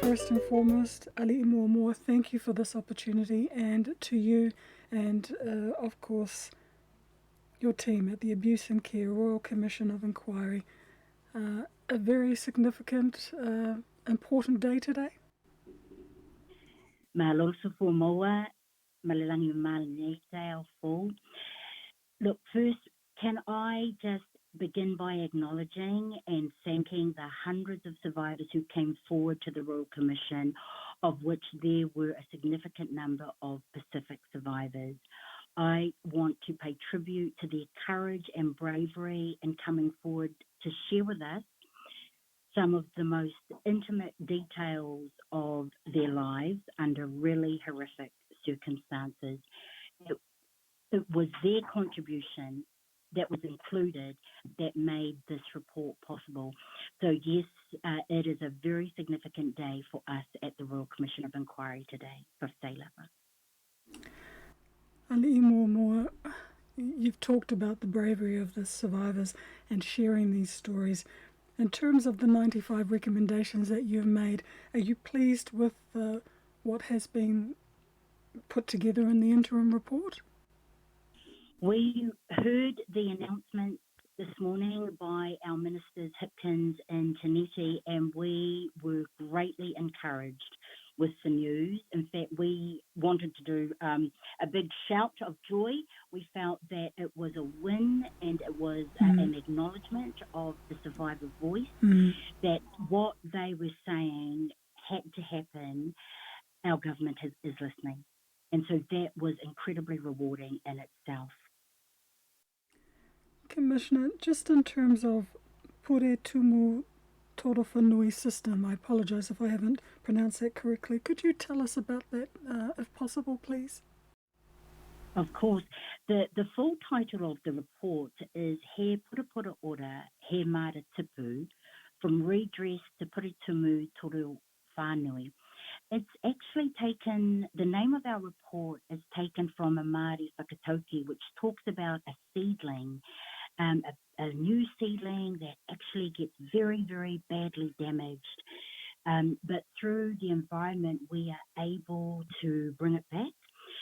first and foremost, Ali Momoa, thank you for this opportunity, and to you and, of course, your team at the Abuse and Care Royal Commission of Inquiry. A very significant, important day today. Malolsofo Moa, Malilangi Malnete Full. Look, first, can I just begin by acknowledging and thanking the hundreds of survivors who came forward to the Royal Commission, of which there were a significant number of Pacific survivors. I want to pay tribute to their courage and bravery in coming forward to share with us some of the most intimate details of their lives under really horrific circumstances. It was their contribution that was included that made this report possible. So yes, it is a very significant day for us at the Royal Commission of Inquiry today for Stay-Lapa. Ali Momoa, you've talked about the bravery of the survivors and sharing these stories. In terms of the 95 recommendations that you've made, are you pleased with what has been put together in the interim report? We heard the announcement this morning by our ministers Hipkins and Tanetti, and we were greatly encouraged with the news. In fact, we wanted to do a big shout of joy. We felt that it was a win and it was an acknowledgement of the survivor voice, that what they were saying had to happen. Our government is listening. And so that was incredibly rewarding in itself. Commissioner, just in terms of Pure Tumu Torowhanui system, I apologise if I haven't pronounced that correctly. Could you tell us about that, if possible, please? Of course. The full title of the report is He Purapura Ora, He Mara Tipu, From Redress to Puritumu Toru Whanui. It's actually taken, the name of our report is taken from a Māori whakatauki, which talks about a seedling, a new seedling that actually gets very, very badly damaged. But through the environment, we are able to bring it back.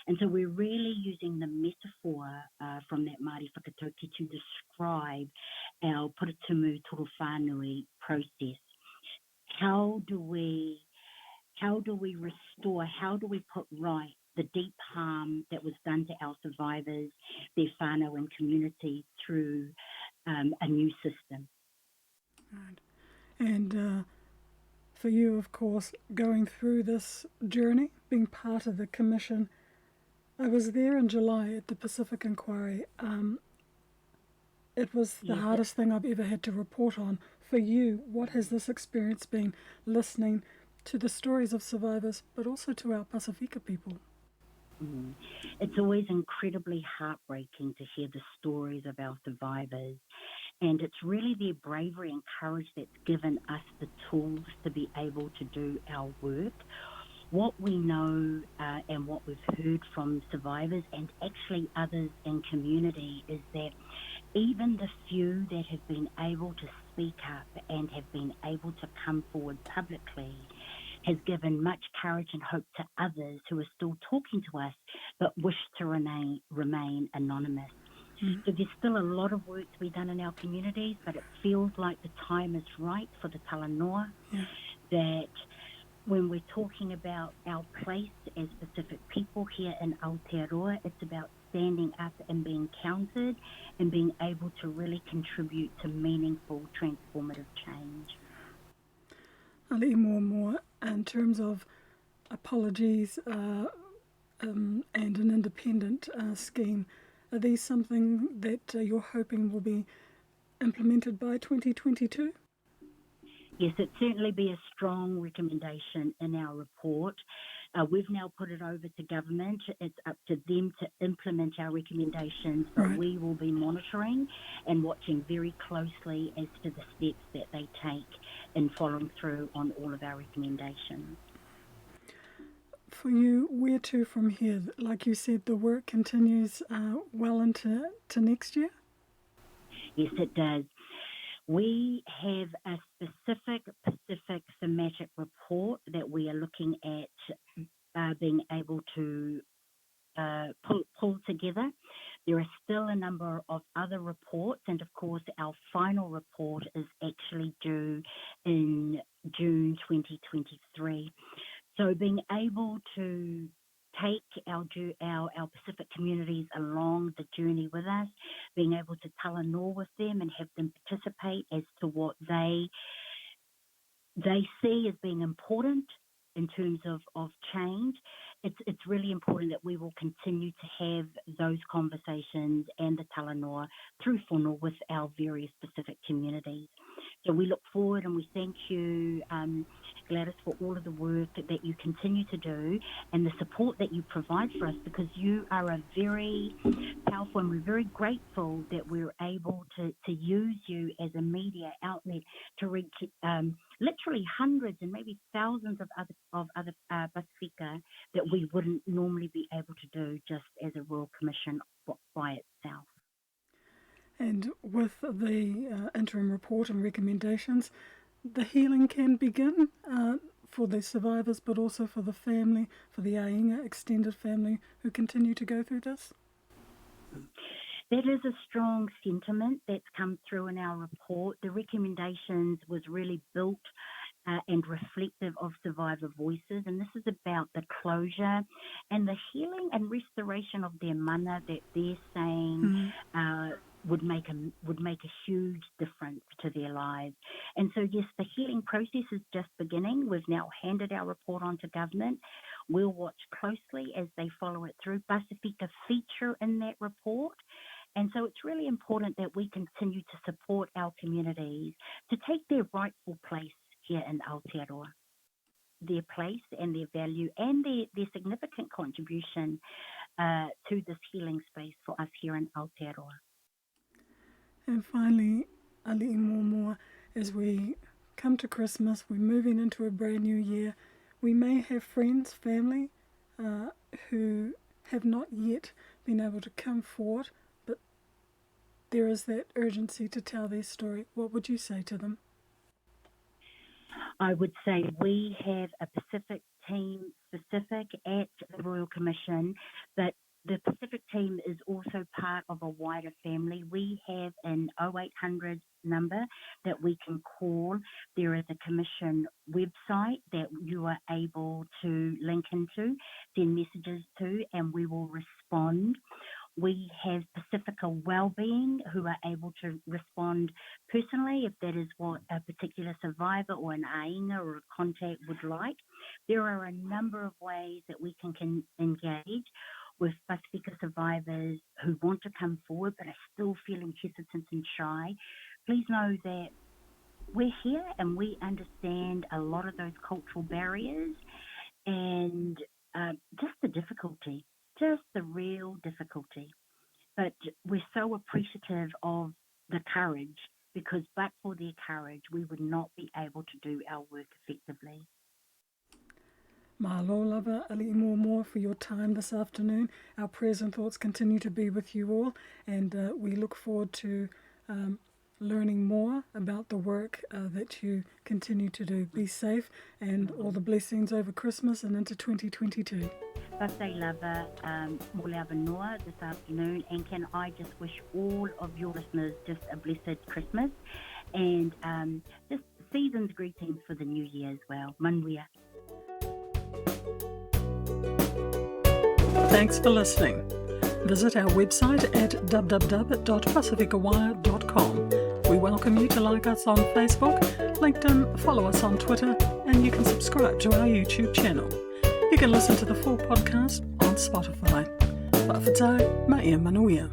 And so we're really using the metaphor from that Māori whakatauki to describe our Puritumu Toru Whanui process. How do we restore, how do we put right the deep harm that was done to our survivors, their whānau and community through a new system? Right. And for you, of course, going through this journey, being part of the commission, I was there in July at the Pacific Inquiry. It was the hardest thing I've ever had to report on. For you, what has this experience been, listening to the stories of survivors, but also to our Pasifika people? It's always incredibly heartbreaking to hear the stories of our survivors, and it's really their bravery and courage that's given us the tools to be able to do our work. What we know and what we've heard from survivors and actually others in community is that even the few that have been able to speak up and have been able to come forward publicly has given much courage and hope to others who are still talking to us but wish to remain anonymous. So there's still a lot of work to be done in our communities, but it feels like the time is right for the Talanoa, that when we're talking about our place as Pacific people here in Aotearoa, it's about standing up and being counted and being able to really contribute to meaningful, transformative change. Ali Momoa, in terms of apologies and an independent scheme, are these something that you're hoping will be implemented by 2022? Yes, it'd certainly be a strong recommendation in our report. We've now put it over to government. It's up to them to implement our recommendations, but we will be monitoring and watching very closely as to the steps that they take in following through on all of our recommendations. For you, where to from here? Like you said, the work continues well into next year? Yes, it does. We have a specific Pacific thematic report that we through in June 2023. So being able to take our Pacific communities along the journey with us, being able to talanoa with them and have them participate as to what they see as being important in terms of change, it's really important that we will continue to have those conversations and the talanoa through whanau with our various Pacific communities. So we look forward and we thank you, Gladys, for all of the work that you continue to do and the support that you provide for us, because you are a very powerful, and we're very grateful that we're able to use you as a media outlet to reach literally hundreds and maybe thousands of other Pasifika that we wouldn't normally be able to do just as a Royal Commission by itself. And with the interim report and recommendations, the healing can begin for the survivors, but also for the family, for the Ainga extended family who continue to go through this? That is a strong sentiment that's come through in our report. The recommendations was really built and reflective of survivor voices, and this is about the closure and the healing and restoration of their mana that they're saying would make a huge difference to their lives. And so, yes, the healing process is just beginning. We've now handed our report on to government. We'll watch closely as they follow it through. Pasifika feature in that report. And so it's really important that we continue to support our communities to take their rightful place here in Aotearoa, their place and their value and their significant contribution to this healing space for us here in Aotearoa. And finally, Ali'i Momoa, as we come to Christmas, we're moving into a brand new year, we may have friends, family, who have not yet been able to come forward, but there is that urgency to tell their story. What would you say to them? I would say we have a Pacific team specific at the Royal Commission, but the Pacific team is also part of a wider family. We have an 0800 number that we can call. There is a Commission website that you are able to link into, send messages to, and we will respond. We have Pacifica Wellbeing who are able to respond personally if that is what a particular survivor or an ainga or a contact would like. There are a number of ways that we can engage with Pasifika survivors who want to come forward but are still feeling hesitant and shy. Please know that we're here and we understand a lot of those cultural barriers and just the difficulty, just the real difficulty. But we're so appreciative of the courage, because but for their courage, we would not be able to do our work effectively. Mahalo lava, Ali'i Momoa, for your time this afternoon. Our prayers and thoughts continue to be with you all, and we look forward to learning more about the work that you continue to do. Be safe, and all the blessings over Christmas and into 2022. Pasai lava Moleava Noa this afternoon, and can I just wish all of your listeners just a blessed Christmas and just season's greetings for the new year as well. Manuia. Thanks for listening. Visit our website at www.pacificawire.com. We welcome you to like us on Facebook, LinkedIn, follow us on Twitter, and you can subscribe to our YouTube channel. You can listen to the full podcast on Spotify. Whawhatai, Maia Manuia.